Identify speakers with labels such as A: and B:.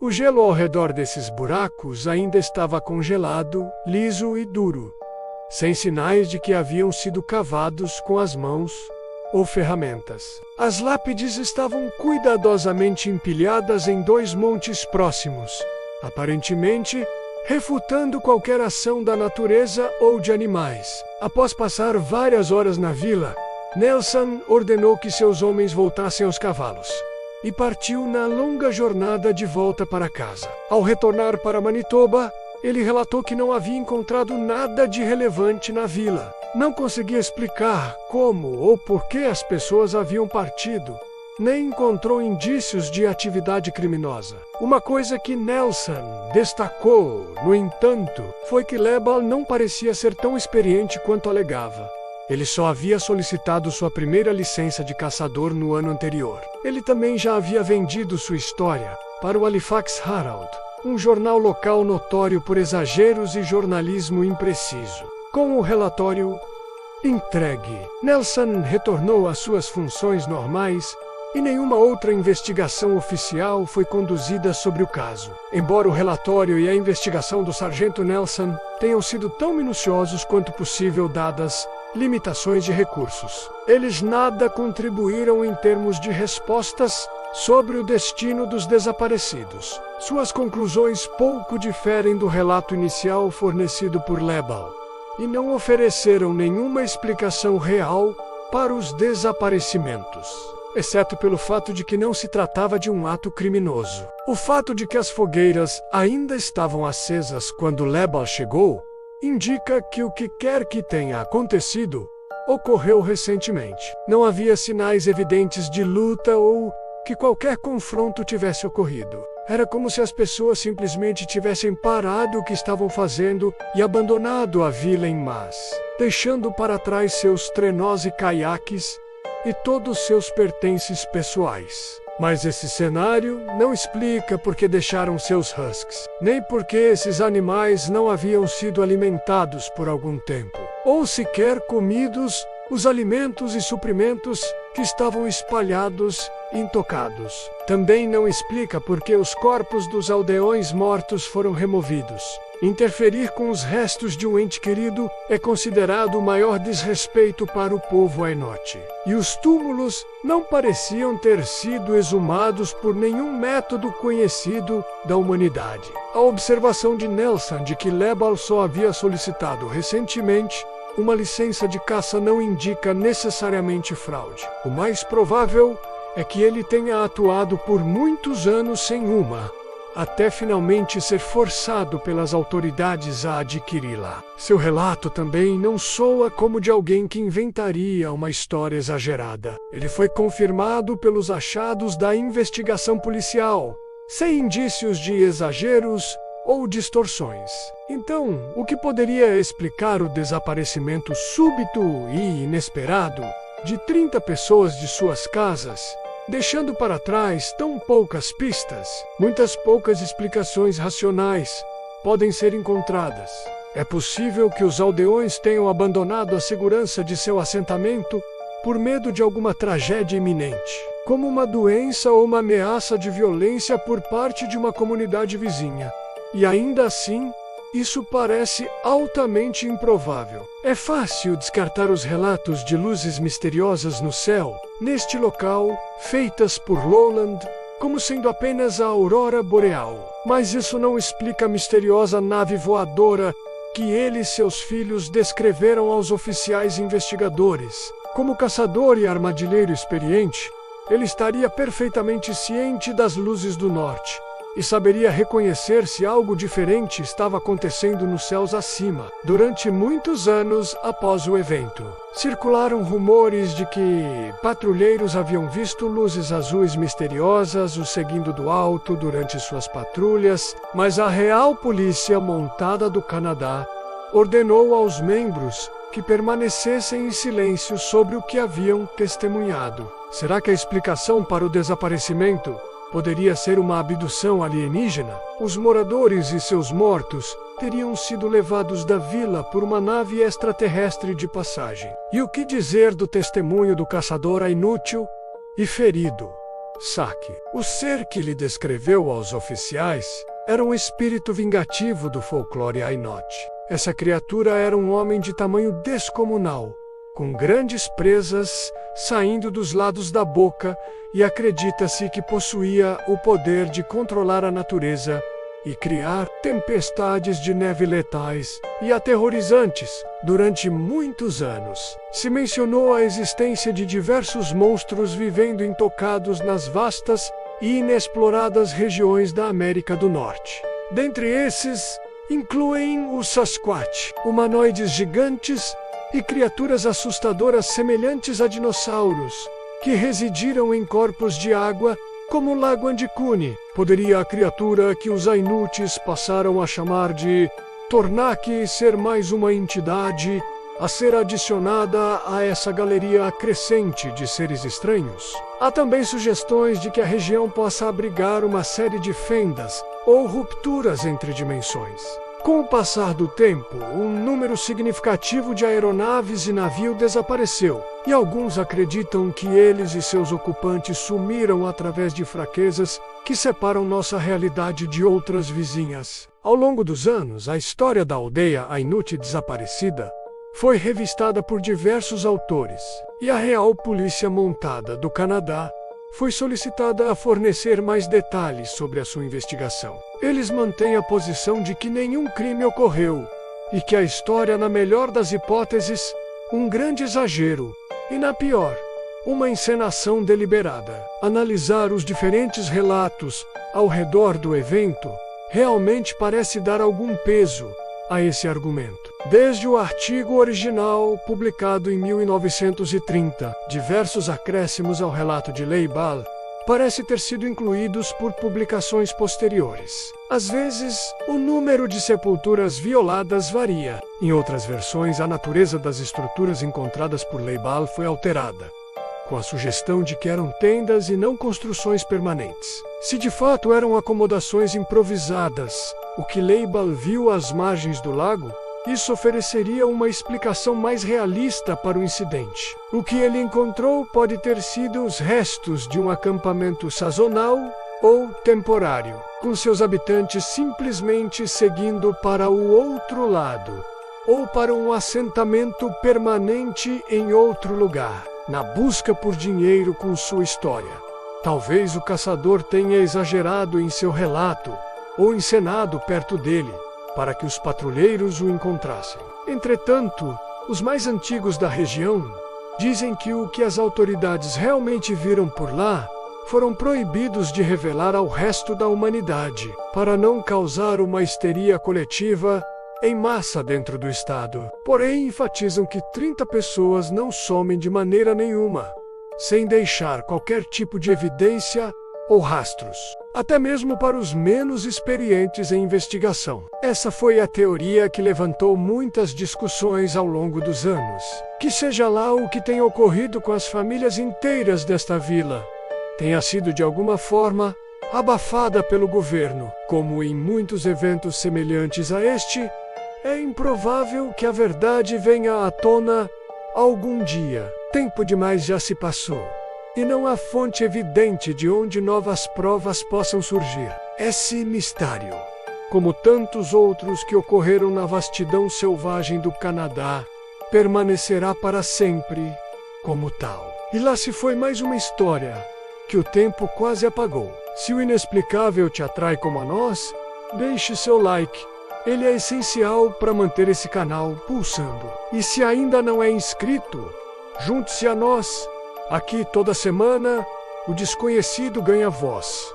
A: O gelo ao redor desses buracos ainda estava congelado, liso e duro, sem sinais de que haviam sido cavados com as mãos ou ferramentas. As lápides estavam cuidadosamente empilhadas em 2 montes próximos, aparentemente refutando qualquer ação da natureza ou de animais. Após passar várias horas na vila, Nelson ordenou que seus homens voltassem aos cavalos e partiu na longa jornada de volta para casa. Ao retornar para Manitoba, ele relatou que não havia encontrado nada de relevante na vila. Não conseguia explicar como ou por que as pessoas haviam partido, nem encontrou indícios de atividade criminosa. Uma coisa que Nelson destacou, no entanto, foi que Lebal não parecia ser tão experiente quanto alegava. Ele só havia solicitado sua primeira licença de caçador no ano anterior. Ele também já havia vendido sua história para o Halifax Herald, um jornal local notório por exageros e jornalismo impreciso. Com o relatório entregue, Nelson retornou às suas funções normais e nenhuma outra investigação oficial foi conduzida sobre o caso. Embora o relatório e a investigação do sargento Nelson tenham sido tão minuciosos quanto possível dadas limitações de recursos, eles nada contribuíram em termos de respostas sobre o destino dos desaparecidos. Suas conclusões pouco diferem do relato inicial fornecido por Lebal e não ofereceram nenhuma explicação real para os desaparecimentos, exceto pelo fato de que não se tratava de um ato criminoso. O fato de que as fogueiras ainda estavam acesas quando Lebal chegou indica que o que quer que tenha acontecido ocorreu recentemente. Não havia sinais evidentes de luta ou que qualquer confronto tivesse ocorrido. Era como se as pessoas simplesmente tivessem parado o que estavam fazendo e abandonado a vila em massa, deixando para trás seus trenós e caiaques e todos seus pertences pessoais. Mas esse cenário não explica por que deixaram seus husks, nem por que esses animais não haviam sido alimentados por algum tempo, ou sequer comidos os alimentos e suprimentos que estavam espalhados e intocados. Também não explica por que os corpos dos aldeões mortos foram removidos. Interferir com os restos de um ente querido é considerado o maior desrespeito para o povo Hainote. E os túmulos não pareciam ter sido exumados por nenhum método conhecido da humanidade. A observação de Nelson de que Lebal só havia solicitado recentemente uma licença de caça não indica necessariamente fraude. O mais provável é que ele tenha atuado por muitos anos sem uma, até finalmente ser forçado pelas autoridades a adquiri-la. Seu relato também não soa como de alguém que inventaria uma história exagerada. Ele foi confirmado pelos achados da investigação policial, sem indícios de exageros ou distorções. Então, o que poderia explicar o desaparecimento súbito e inesperado de 30 pessoas de suas casas, deixando para trás tão poucas pistas? Muitas poucas explicações racionais podem ser encontradas. É possível que os aldeões tenham abandonado a segurança de seu assentamento por medo de alguma tragédia iminente, como uma doença ou uma ameaça de violência por parte de uma comunidade vizinha. E ainda assim, isso parece altamente improvável. É fácil descartar os relatos de luzes misteriosas no céu, neste local, feitas por Lowland, como sendo apenas a aurora boreal. Mas isso não explica a misteriosa nave voadora que ele e seus filhos descreveram aos oficiais investigadores. Como caçador e armadilheiro experiente, ele estaria perfeitamente ciente das luzes do norte e saberia reconhecer se algo diferente estava acontecendo nos céus acima. Durante muitos anos após o evento, circularam rumores de que patrulheiros haviam visto luzes azuis misteriosas os seguindo do alto durante suas patrulhas, mas a Real Polícia Montada do Canadá ordenou aos membros que permanecessem em silêncio sobre o que haviam testemunhado. Será que a explicação para o desaparecimento poderia ser uma abdução alienígena? Os moradores e seus mortos teriam sido levados da vila por uma nave extraterrestre de passagem. E o que dizer do testemunho do caçador inútil e ferido? Saki. O ser que lhe descreveu aos oficiais era um espírito vingativo do folclore Ainote. Essa criatura era um homem de tamanho descomunal, com grandes presas saindo dos lados da boca, e acredita-se que possuía o poder de controlar a natureza e criar tempestades de neve letais e aterrorizantes durante muitos anos. Se mencionou a existência de diversos monstros vivendo intocados nas vastas e inexploradas regiões da América do Norte. Dentre esses, incluem o Sasquatch, humanoides gigantes e criaturas assustadoras semelhantes a dinossauros, que residiram em corpos de água como o Lago Andicune. Poderia a criatura que os Ainutis passaram a chamar de Tornaq ser mais uma entidade a ser adicionada a essa galeria crescente de seres estranhos? Há também sugestões de que a região possa abrigar uma série de fendas ou rupturas entre dimensões. Com o passar do tempo, um número significativo de aeronaves e navio desapareceu, e alguns acreditam que eles e seus ocupantes sumiram através de fraquezas que separam nossa realidade de outras vizinhas. Ao longo dos anos, a história da aldeia Ainuti desaparecida foi revistada por diversos autores, e a Real Polícia Montada do Canadá foi solicitada a fornecer mais detalhes sobre a sua investigação. Eles mantêm a posição de que nenhum crime ocorreu e que a história, na melhor das hipóteses, um grande exagero e, na pior, uma encenação deliberada. Analisar os diferentes relatos ao redor do evento realmente parece dar algum peso a esse argumento. Desde o artigo original, publicado em 1930, diversos acréscimos ao relato de Leibal parecem ter sido incluídos por publicações posteriores. Às vezes, o número de sepulturas violadas varia. Em outras versões, a natureza das estruturas encontradas por Leibal foi alterada, com a sugestão de que eram tendas e não construções permanentes. Se de fato eram acomodações improvisadas, o que Leibal viu às margens do lago, isso ofereceria uma explicação mais realista para o incidente. O que ele encontrou pode ter sido os restos de um acampamento sazonal ou temporário, com seus habitantes simplesmente seguindo para o outro lado, ou para um assentamento permanente em outro lugar, na busca por dinheiro com sua história. Talvez o caçador tenha exagerado em seu relato, ou encenado perto dele, para que os patrulheiros o encontrassem. Entretanto, os mais antigos da região dizem que o que as autoridades realmente viram por lá foram proibidos de revelar ao resto da humanidade, para não causar uma histeria coletiva em massa dentro do estado. Porém, enfatizam que 30 pessoas não somem de maneira nenhuma, sem deixar qualquer tipo de evidência ou rastros, até mesmo para os menos experientes em investigação. Essa foi a teoria que levantou muitas discussões ao longo dos anos. Que seja lá o que tenha ocorrido com as famílias inteiras desta vila, tenha sido de alguma forma abafada pelo governo. Como em muitos eventos semelhantes a este, é improvável que a verdade venha à tona algum dia. Tempo demais já se passou, e não há fonte evidente de onde novas provas possam surgir. Esse mistério, como tantos outros que ocorreram na vastidão selvagem do Canadá, permanecerá para sempre como tal. E lá se foi mais uma história que o tempo quase apagou. Se o inexplicável te atrai como a nós, deixe seu like. Ele é essencial para manter esse canal pulsando. E se ainda não é inscrito, junte-se a nós. Aqui toda semana, o desconhecido ganha voz.